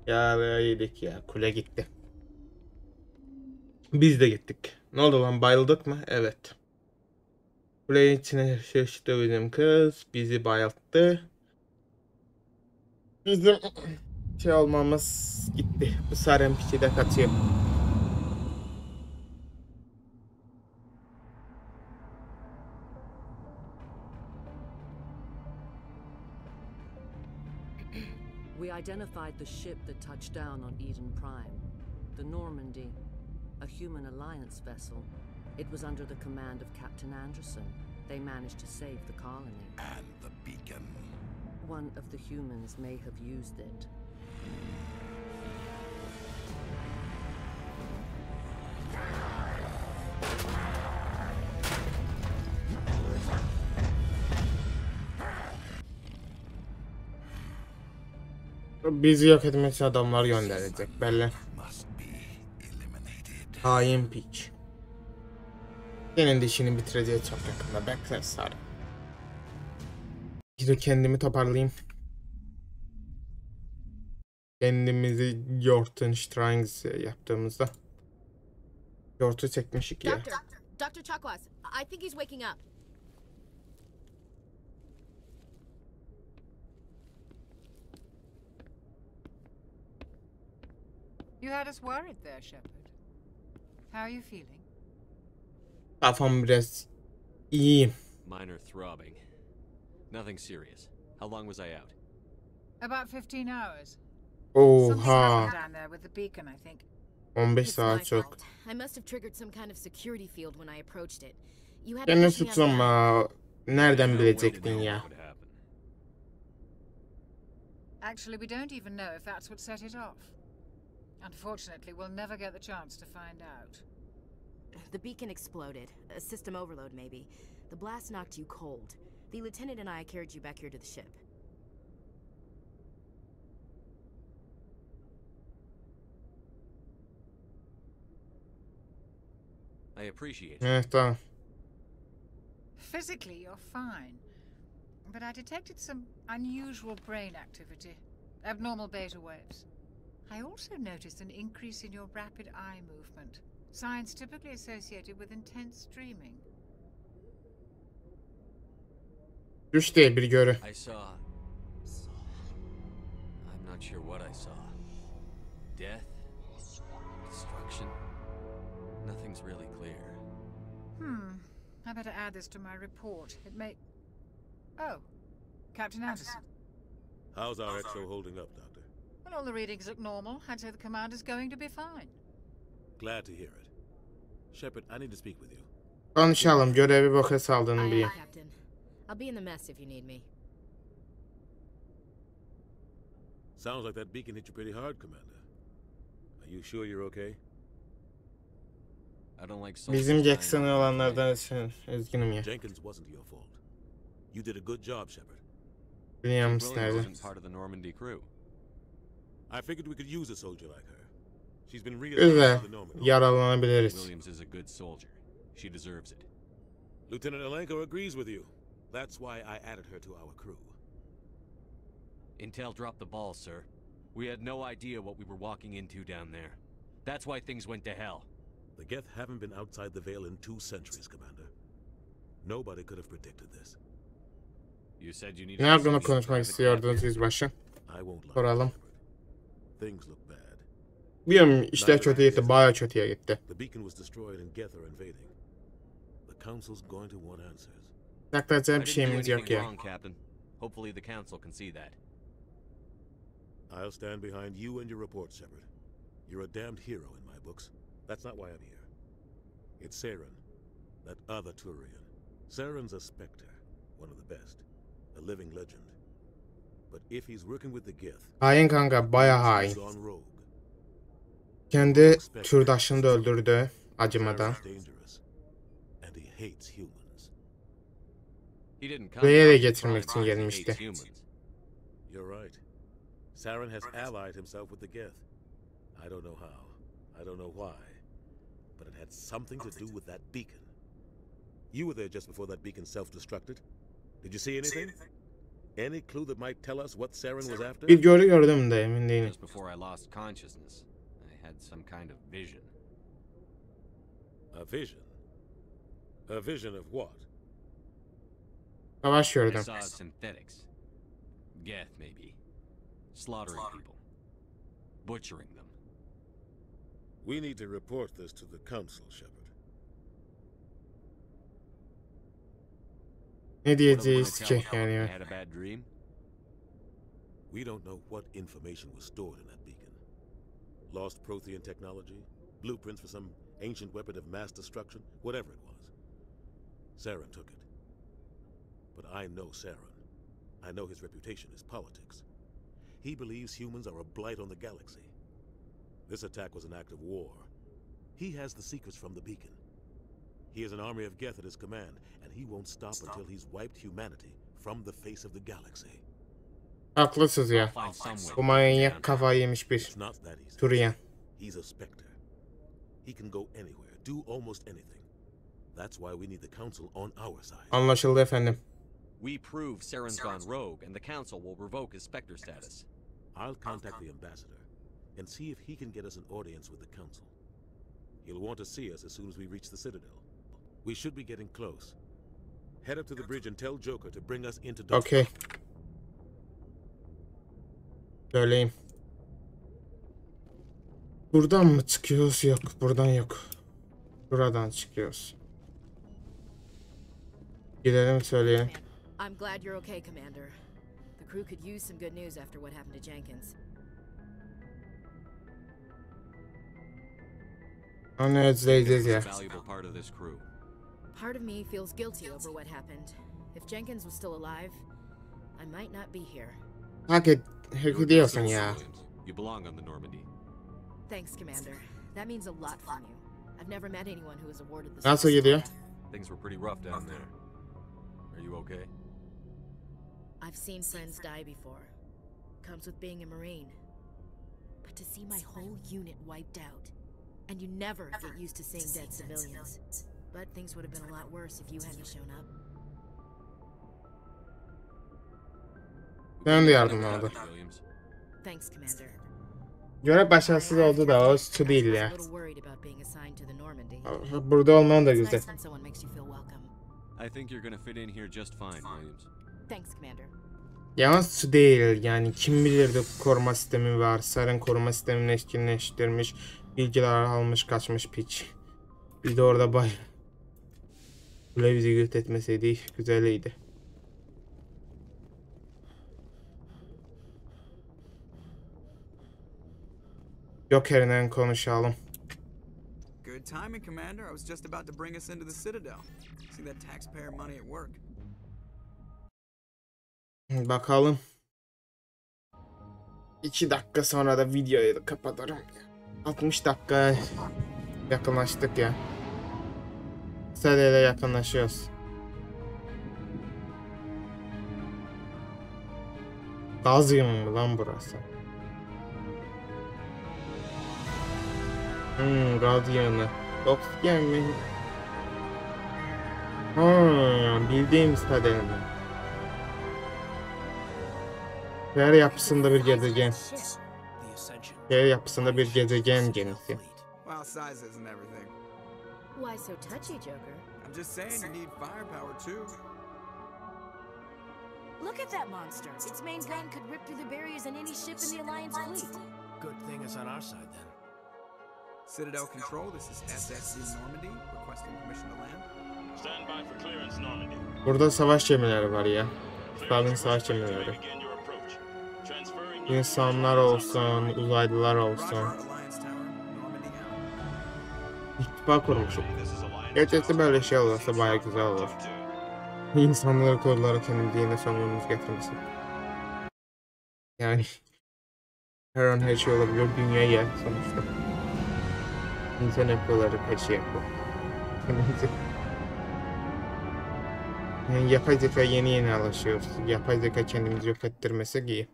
Ya yedik ya, kule gitti. Biz de gittik. Ne oldu lan, bayıldık mı? Evet. Kulenin içine şaştı bizim kız. Bizi bayılttı. Bizim şey olmamız gitti. Bu sarım piçi de kaçıyor. We identified the ship that touched down on Eden Prime. The Normandy, a human alliance vessel. It was under the command of Captain Anderson. They managed to save the colony. And the beacon. One of the humans may have used it. Bizi yok etmek için adamlar gönderecek belli. Hain piç. Senin de işini bitireceği çok yakında, bekle Sarı. Bir de kendimi toparlayayım. Kendimizi Jortenstrings yaptığımızda Yortu çekmişik ya. Dr. Chakwas, I think he's waking up. You had us worried there, Shepard. How are you feeling? Kafam biraz iyi. Minor throbbing. Nothing serious. How long was I out? About 15 hours. Oha. Something happened down there with the beacon, I think. 15 It's my saat çok. fault. I must have triggered some kind of security field when I approached it. You had Kendini push me out suçlama. Nereden No way to bilecektin know ya? what would happen. Actually, we don't even know if that's what set it off. Unfortunately, we'll never get the chance to find out. The beacon exploded. A system overload, maybe. The blast knocked you cold. The lieutenant and I carried you back here to the ship. I appreciate it. Evet, tamam. Physically, you're fine. But I detected some unusual brain activity. Abnormal beta waves. I also noticed an increase in your rapid eye movement. Signs typically associated with intense dreaming. Düş diye bir görü. I saw... I'm not sure what I saw. Death? Destruction? Nothing's really clear. I better add this to my report. It may... Oh, Captain Anderson. How's our XO holding up, Doctor? Well, all the readings look normal. I'd say the commander's going to be fine. Glad to hear it. Shepard, I need to speak with you. Konuşalım. Görevi boka saldığını Aye, bileyim. Captain. I'll be in the mess if you need me. Sounds like that beacon hit you pretty hard, Commander. Are you sure you're okay? I don't like soldiers Bizim dying Jackson'ı on the olanlardan üzgünüm ya. Jenkins wasn't your fault. You did a good job, Shepard. Williams Williams nerede? isn't part of the Normandy crew. I figured we could use a soldier like her. She's been Güzel. reassigned to the Normandy. Yaralanabiliriz. Williams is a good soldier. She deserves it. Lieutenant Alenko agrees with you. That's why I added her to our crew. Intel dropped the ball, sir. We had no idea what we were walking into down there. That's why things went to hell. The Geth haven't been outside the Veil in 2 centuries, Commander. Nobody could have predicted this. You said you needed Ne hakkında konuşmak istiyordunuz yüzbaşı? I won't lie, Soralım. Shepard. Things look bad. Biliyorum işler kötüye gitti. Bayağı kötüye gitti. The beacon was destroyed and Geth are invading. The Council's going to want answers. Saklayacak I bir didn't do şeyimiz yok anything ya. wrong, Captain. Hopefully the council can see that. I'll stand behind you and your report, Shepard. You're a damned hero in my books. That's not why I'm here. It's Saren, that other Turian. Saren's a Spectre, one of the best, a living legend. But if he's working with the Geth, Hain kanka, bayağı hain. he's gone rogue. Kendi türdaşını da öldürdü acımadan. Saren's dangerous, and he hates humans. He didn't come Buraya da from getirmek için Prime, he gelmişti. hates humans. You're right. Saren has allied himself with the Geth. I don't know how. I don't know why. But it had something to do with that beacon. You were there just before that beacon self-destructed. Did you see anything? Any clue that might tell us what Saren was after? Bir görü gördüm de emin değilim. Just before I lost consciousness, I had some kind of vision. A vision? A vision of what? Savaş I gördüm. saw synthetics. Geth, maybe. Slaughtering people. Butchering them. We need to report this to the Council, Shepard. Ne diyeceğiz Tell ki them I yani? had a bad dream. We don't know what information was stored in that beacon. Lost Prothean technology, blueprints for some ancient weapon of mass destruction, whatever it was. Saren took it. But I know Saren. I know his reputation is politics. He believes humans are a blight on the galaxy. This attack was an act of war. He has the secrets from the beacon. He has an army of Geth at his command, and he won't stop until he's wiped humanity from the face of the galaxy. Haklısınız ya. Bu manyak kafayı yemiş bir It's not that easy. Turian. He's a Spectre. He can go anywhere, do almost anything. That's why we need the Council on our side. Anlaşıldı efendim. We prove Saren's gone rogue, and the council will revoke his Spectre status. I'll contact the ambassador and see if he can get us an audience with the Council. He'll want to see us as soon as we reach the Citadel. We should be getting close. Head up to the bridge and tell Joker to bring us into Dutch. Okay. Söyleyeyim. Buradan mı çıkıyoruz? Yok, buradan yok. Buradan çıkıyoruz. Gidelim söyleyelim. I'm glad you're okay, Commander. The crew could use some good news after what happened to Jenkins. Onu özleyeceğiz ya. Valuable part of this crew. Part of me feels guilty over what happened. If Jenkins was still alive, I might not be here. Hak ediyorsun ya. You belong on the Normandy. Thanks, Commander. That means a lot from you. I've never met anyone who was awarded this. Nasıl gidiyor? Things were pretty rough down there. Are you okay? I've seen friends die before. Comes with being a Marine. But to see my whole unit wiped out, and you never get used to seeing dead civilians. But things would have been a lot worse if you hadn't shown up. Ben de yardım aldı. Thanks, Commander. Görev başarısız oldu da o su değil ya. Burada olman da güzel. I think you're gonna fit in here just fine, Williams. Thanks, Commander. Yalnız su değil yani kim bilirdi koruma sistemi var. Sarın koruma sistemini etkinleştirmiş. Bilgiler almış kaçmış piç. Biz de orada bay. Böyle bizi güt etmeseydi güzeliydi. Yok yerinden konuşalım. Good timing, Commander. I was just about to bring us into the Citadel. See that taxpayer money at work. Bakalım. 2 dakika sonra da videoyu da kapatırım. 60 dakika yakınlaştık ya. Seriyle yakınlaşıyoruz. Gaz yığını lan burası. Gaz yığını. Oksijen mi? Bildiğim kadarıyla. Yer yapısında bir gezegen. Yer yapısında bir gezegen gemisi. Well, size isn't everything. Why so touchy, Joker? I'm just saying you need firepower too. Look at that monster. Its main gun could rip through the barriers in any ship in the Alliance fleet. Good thing it's on our side then. Citadel Control, this is SSC Normandy, requesting permission to land. Stand by for clearance, Normandy. Burada savaş gemileri var ya. Stalin savaş gemileri. İnsanlar olsun, uzaylılar olsun. İttifak kurmuşum. Gerçekten böyle şey olursa bayağı güzel olur. İnsanları kodları kendiliğine sonumuz getirmesin. Yani her an her şey olabilir. Dünya yer sonuçta. İnsan ekoları her şey yapıyor. Yani yapay zeka yeni alışıyoruz. Yapay zeka kendimizi yok ettirmesi iyi.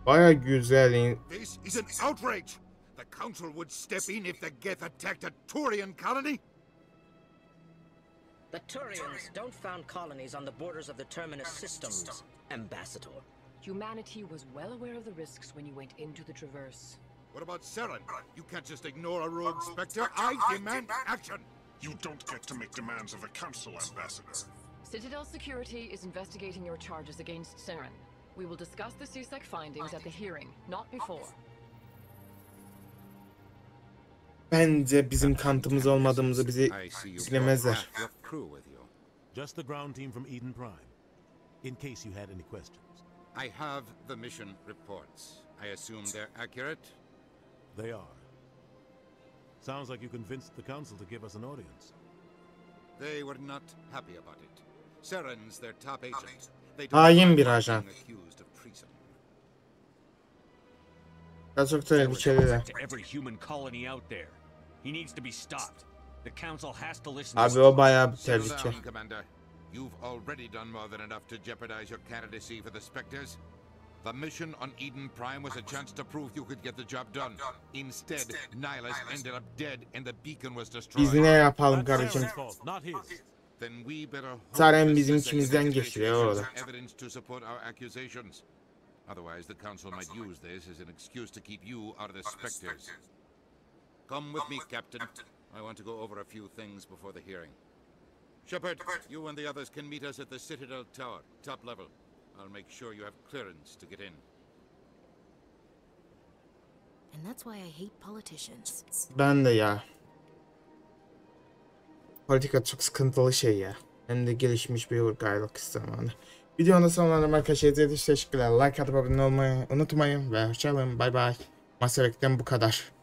Baya güzel. This is an outrage. The council would step in if the Geth attacked a Turian colony. The Turians don't found colonies on the borders of the Terminus systems, Ambassador. Humanity was well aware of the risks when you went into the Traverse. What about Seren? You can't just ignore a rogue Spectre. I demand action. You don't get to make demands of the council, Ambassador. Citadel Security is investigating your charges against Seren. We will discuss the CSEC findings at the hearing, not before. Bence bizim kantımız olmadığımızı bizi silemezler. Just the ground team from Eden Prime. In case you had any questions. I have the mission reports. I assume they're accurate? They are. Sounds like you convinced the council to give us an audience. They were not happy about it. Seren's their top agent. Hain bir ajan. Daha çok tehlikeliler. Abi o bayağı bir tehlike. You've already done more than enough to jeopardize your candidacy for the Spectres. The mission on Eden Prime was a chance to prove you could get the job done. Instead, Nihilus ended up dead and the beacon was destroyed. Biz ne yapalım kardeşim? Saren bizim içimizden geçiyor orada. Otherwise, the council might use this as an excuse to keep you out of the Spectres. Come with me, Captain. I want to go over a few things before the hearing. Shepard, you and the others can meet us at the Citadel Tower, top level. I'll make sure you have clearance to get in. And that's why I hate politicians. Ben de ya. Politika çok sıkıntılı şey ya. Hem de gelişmiş bir uygarlık zamanı. Videonun sonlarına arkadaşlar izlediğiniz için teşekkürler. Like atıp abone olmayı unutmayın ve hoşçakalın. Bay bay. Maserek'ten bu kadar.